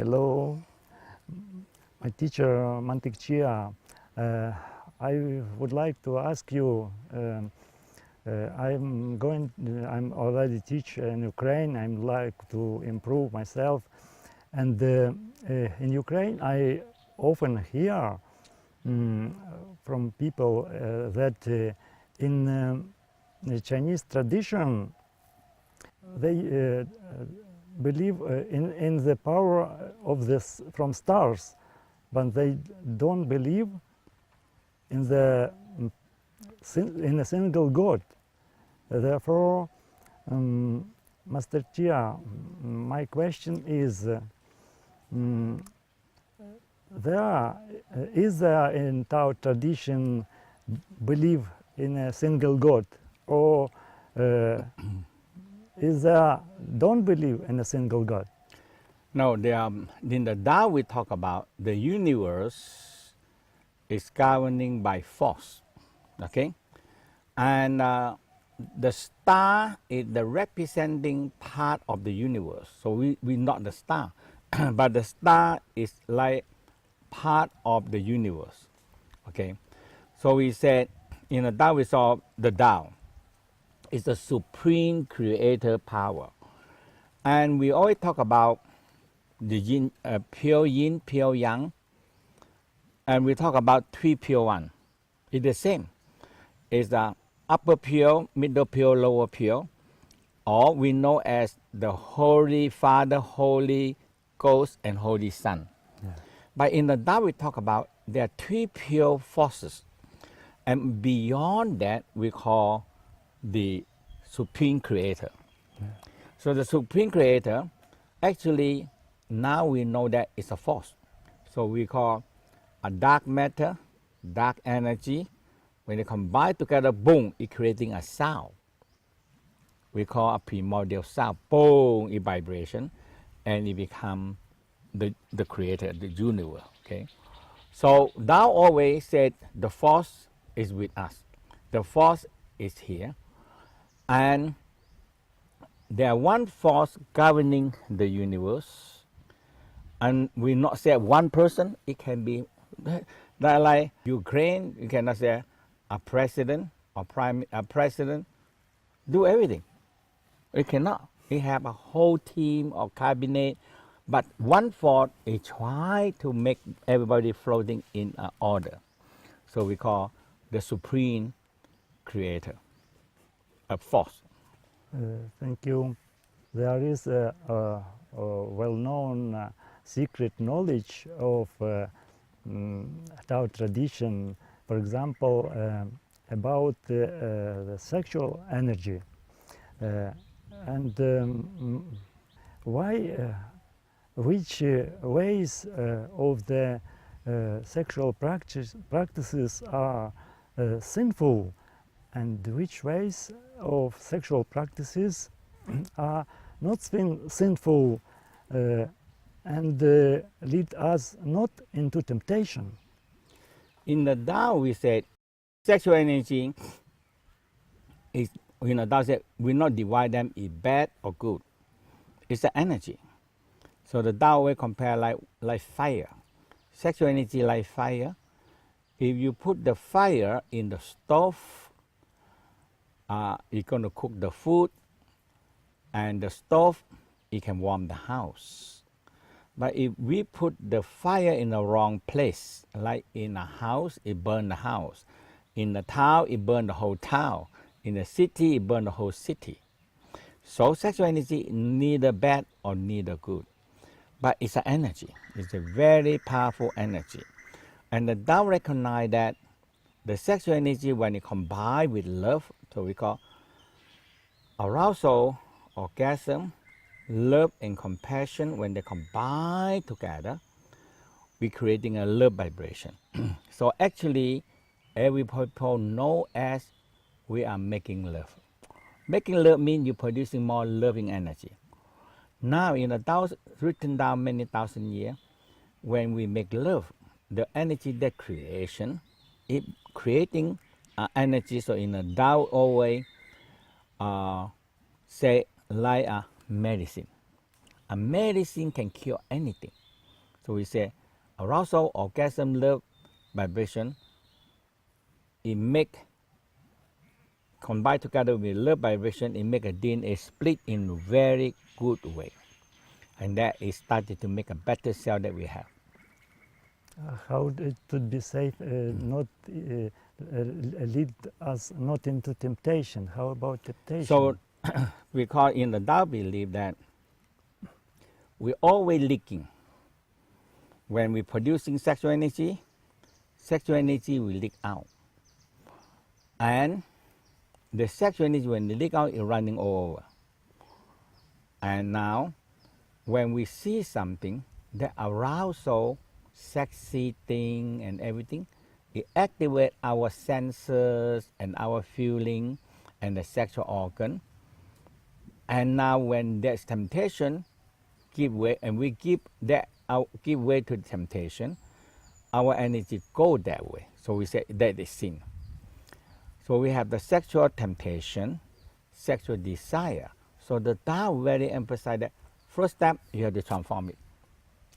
Hello, my teacher Mantak Chia. I would like to ask you. I'm already teach in Ukraine. I like to improve myself, and in Ukraine I often hear from people that in the Chinese tradition they believe in the power of this from stars, but they don't believe in a single God. Therefore, Master Chia, my question is: is there in Tao tradition belief in a single God, or is there don't believe in a single God? No, in the Tao we talk about the universe is governing by force, okay? And the star is the representing part of the universe. So we not the star, but the star is like part of the universe, okay? So we said in the Tao we saw the Tao is the supreme creator power. And we always talk about the yin, pure yin, pure yang, and we talk about three pure one. It's the same. It's the upper pure, middle pure, lower pure, or we know as the Holy Father, Holy Ghost, and Holy Son. Yeah. But in the Tao we talk about there are three pure forces, and beyond that we call the Supreme Creator. Yeah. So the Supreme Creator, actually, now we know that it's a force. So we call a dark matter, dark energy. When they combine together, boom, it's creating a sound. We call a primordial sound. Boom, it vibration, and it becomes the creator, the universe. Okay. So Tao always said the force is with us. The force is here, and there one force governing the universe, and we not say one person. It can be that like Ukraine. You cannot say a president or president do everything. It cannot. We have a whole team or cabinet, but one force is try to make everybody floating in order. So we call the supreme creator a force. Thank you. There is a well-known secret knowledge of Tao tradition, for example, about the sexual energy, and which ways of the sexual practices are sinful, and which ways of sexual practices are not sinful and lead us not into temptation. In the Tao, we said sexual energy is, Tao said we not divide them in bad or good. It's the energy. So the Tao will compare like fire. Sexual energy like fire. If you put the fire in the stove, it's going to cook the food, and the stove, it can warm the house. But if we put the fire in the wrong place, like in a house, it burn the house. In the town, it burn the whole town. In the city, it burn the whole city. So sexual energy neither bad or neither good. But it's an energy. It's a very powerful energy. And the Tao recognize that the sexual energy, when it combined with love, so we call arousal, orgasm, love and compassion, when they combine together, we're creating a love vibration. So actually, every people know as we are making love. Making love means you're producing more loving energy. Now, in the Tao, written down many thousand years, when we make love, the energy that creation, it creating energy. So in the Tao always say like a medicine. A medicine can cure anything. So we say arousal, orgasm, love, vibration, it make combined together with love vibration, it make a DNA split in a very good way. And that is started to make a better cell that we have. How it would be safe not lead us not into temptation? How about temptation? So we call in the Tao belief that we're always leaking. When we're producing sexual energy will leak out. And the sexual energy, when it leak out, is running all over. And now, when we see something, the arousal, sexy thing and everything, it activates our senses and our feeling and the sexual organ. And now when there's temptation, give way, and we give way to the temptation, our energy go that way. So we say that is sin. So we have the sexual temptation, sexual desire. So the Tao very emphasize that first step, you have to transform it.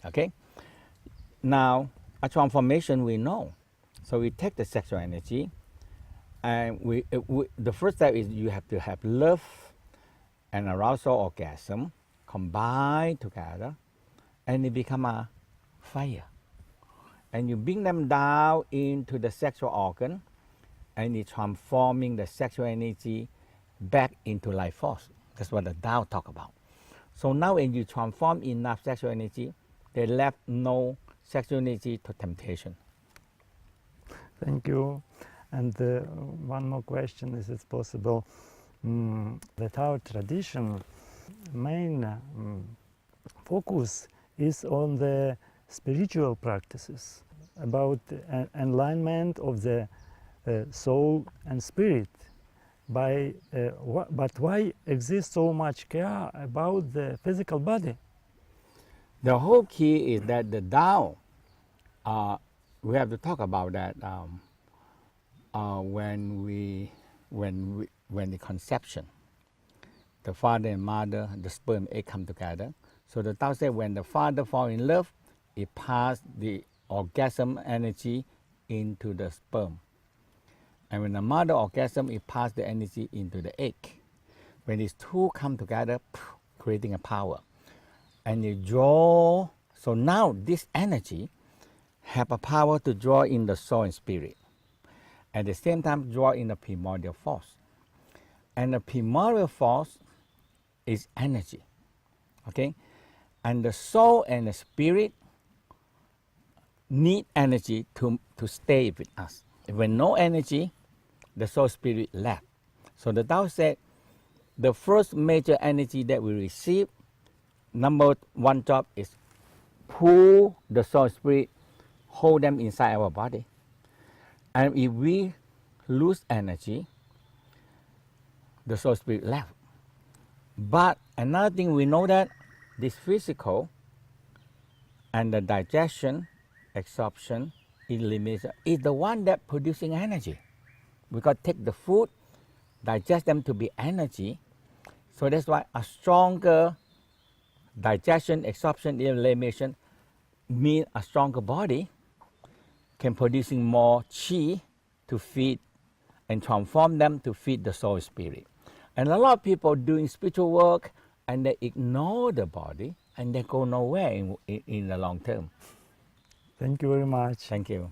Okay? Now, a transformation we know. So we take the sexual energy, and the first step is you have to have love and arousal, orgasm combined together, and it become a fire. And you bring them down into the sexual organ, and it's transforming the sexual energy back into life force. That's what the Tao talk about. So now when you transform enough sexual energy, they left no sexual energy to temptation. Thank you. And one more question, is it possible? The Tao tradition main focus is on the spiritual practices, about enlightenment of the soul and spirit. But why exists so much care about the physical body? The whole key is that the Tao, we have to talk about that when the conception, the father and mother, the sperm egg come together. So the Tao said when the father fall in love, it pass the orgasm energy into the sperm. And when the mother orgasm, it pass the energy into the egg. When these two come together, creating a power. And you draw, so now this energy have a power to draw in the soul and spirit. At the same time, draw in the primordial force. And the primordial force is energy, okay? And the soul and the spirit need energy to stay with us. When no energy, the soul spirit left. So the Tao said, the first major energy that we receive, number one job is pull the soul spirit, hold them inside our body. And if we lose energy, the soul spirit left. But another thing we know that this physical and the digestion, absorption, elimination is the one that producing energy. We got to take the food, digest them to be energy. So that's why a stronger digestion, absorption, elimination mean a stronger body can producing more chi to feed and transform them to feed the soul spirit. And a lot of people doing spiritual work and they ignore the body and they go nowhere in the long term. Thank you very much. Thank you.